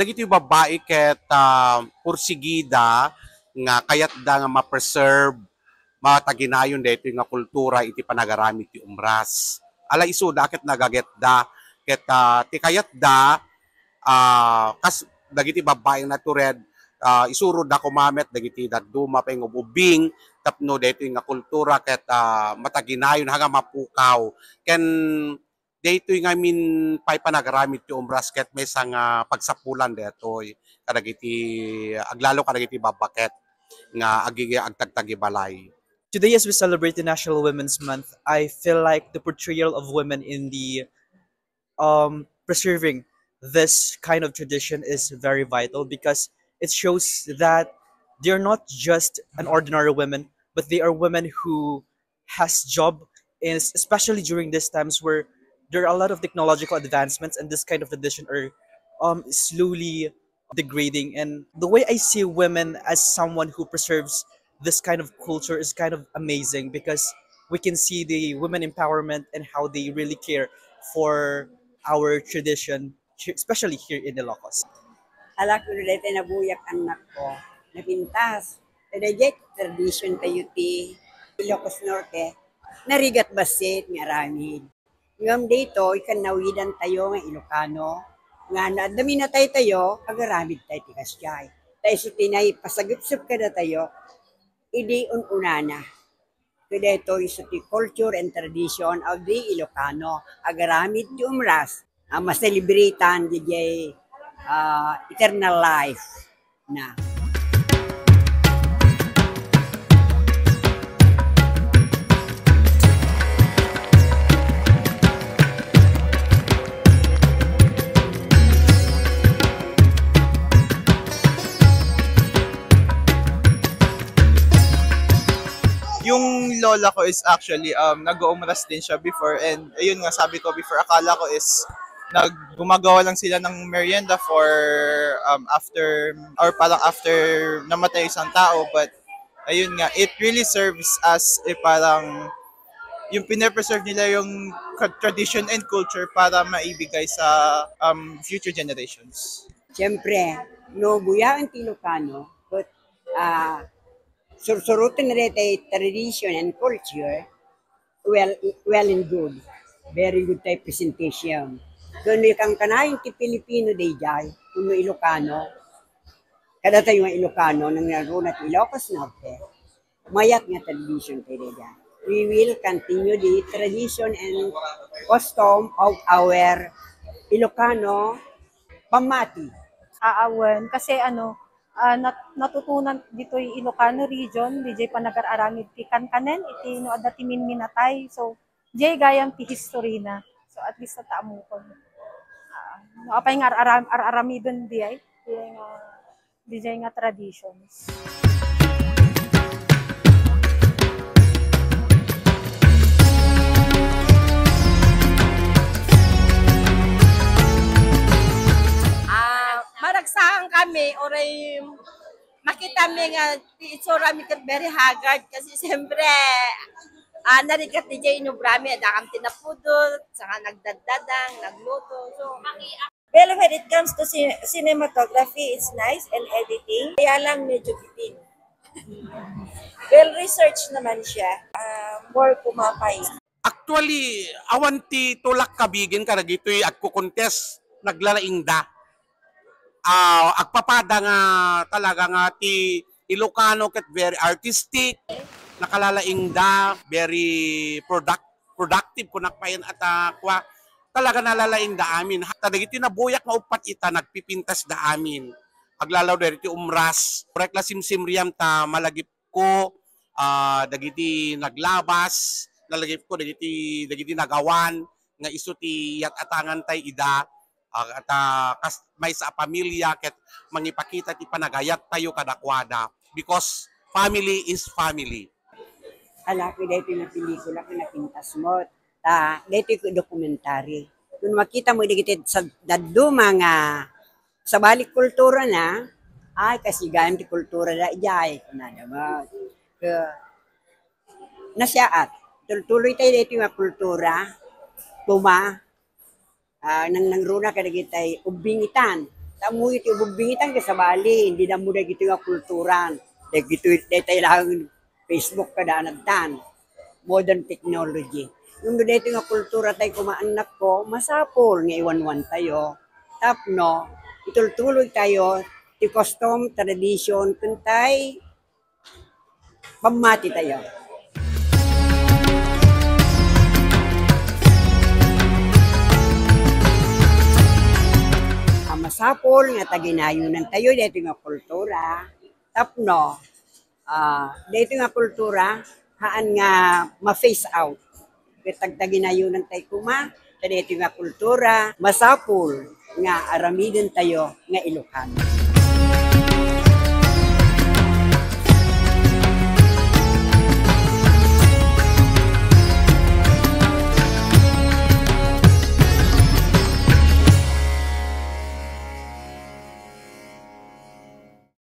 dagiti babae ket pursigida nga kayat da nga ma-preserve mataginayon dito nga kultura iti panagaramit ti umras. Ala isu da ket nagaget da ket ti kayat da kas dagiti babae nga tured isurod da kumamet dagiti dadduma pay nga ubing tapno dito nga kultura ket mataginayon hanga mapukaw ken dito nga min pay panagaramit ti umras ket may nga pagsapulan detoy kadagiti aglalo kadagiti babaket nga agigi agtagtagi balay. Today, as we celebrate the National Women's Month, I feel like the portrayal of women in the preserving this kind of tradition is very vital because it shows that they're not just an ordinary women, but they are women who has job, is especially during these times where there are a lot of technological advancements and this kind of tradition are slowly degrading. And the way I see women as someone who preserves this kind of culture is kind of amazing because we can see the women empowerment and how they really care for our tradition, especially here in Ilocos. Ala ko dito nabuyak anak ko, napintas. Tadayet tradition tayo ti Ilocos Norte, narigat basit nga ramid. Ngam dito, ikanawidan tayo nga Ilocano, nga dami na tayo, agaramid tayo ti kasyay. Tayo sa tinay, pasagipsip ka na tayo, idi ununana. Kaya ito is the culture and tradition of the Ilocano. Agaramid ti umras, maselebritan di eternal life na. Yung lola ko is actually nag-uumras din siya before and ayun nga sabi ko before akala ko is gumagawa lang sila ng merienda for after or parang after namatay isang tao but ayun nga it really serves as parang yung pine-preserve nila yung tradition and culture para maibigay sa future generations. Siyempre, no buyaan ti Ilocano, but sursurutin na rin tradition and culture, well and good. Very good type presentation. Doon kang kanayin ti Pilipino day jay, kung Ilocano, kada tayo nga Ilocano, nang narunat Ilocos Norte, mayat nga tradition tayo day. We will continue the tradition and custom of our Ilocano pamati. Aawan, kasi natutunan dito yung Ilocano region, DJ pa nag-araramid ti kankanen, iti no adati min minatay. So, DJ gayam ti history na. So, at least nataamo ko. No, apay nga aramidon DJ nga traditions. Maragsahan kami, oray makita mi nga itsura mi kat very haggard kasi siyempre narikat ni Jay Inubrami, dakam tinapudot, saka nagdadadang, nagluto. So, well, when it comes to cinematography, it's nice and editing. Kaya lang medyo bitin. Well, research naman siya. More kumapay. Actually, awan ti tulak kabigin kada gito'y agkukontes naglalaing da. Agpapada nga talaga nga ti Ilocano ket very artistic, nakalalaing da, very productive kunakpayan at kwa talaga nalalaing da amin. Tadagiti nabuyak nga upat ita nagpipintas da amin. Aglalaw dagiti umras. Rekla simsimriam ta malagip ko dagiti naglabas, nalagip ko dagiti nagawan nga isu ti yat atangan tay ida. At may sa pamilya ket mangipakita ti panagayat tayo kadakwada because family is family. Ala ko dito na pelikula ko napintas mo. Dito ko dokumentary. Kung makita mo dito sa daduma nga sa balik kultura na, ay kasi gayam ti kultura da ijay. Nasyaat. Tuloy tayo dito nga kultura, nang nangruna ka nagitay ubingitan. Tamo iti bugbingitan ka sa Bali, hindi na mo na gito nga kulturan. Dahil gito, tayo lang Facebook kada nagtan. Modern technology. Yung dito nga kultura tayo kumaanak ko, masapol nga iwan-wan tayo. Tapno, itultuloy tayo, ti custom, tradition, kuntay, pamati tayo. Masapol nga taginayunan tayo dito nga kultura. Tapno, dito nga kultura, haan nga ma-face out. Tagtaginayunan tayo kuma, dito nga kultura, masapol nga aramidan tayo nga Ilocano.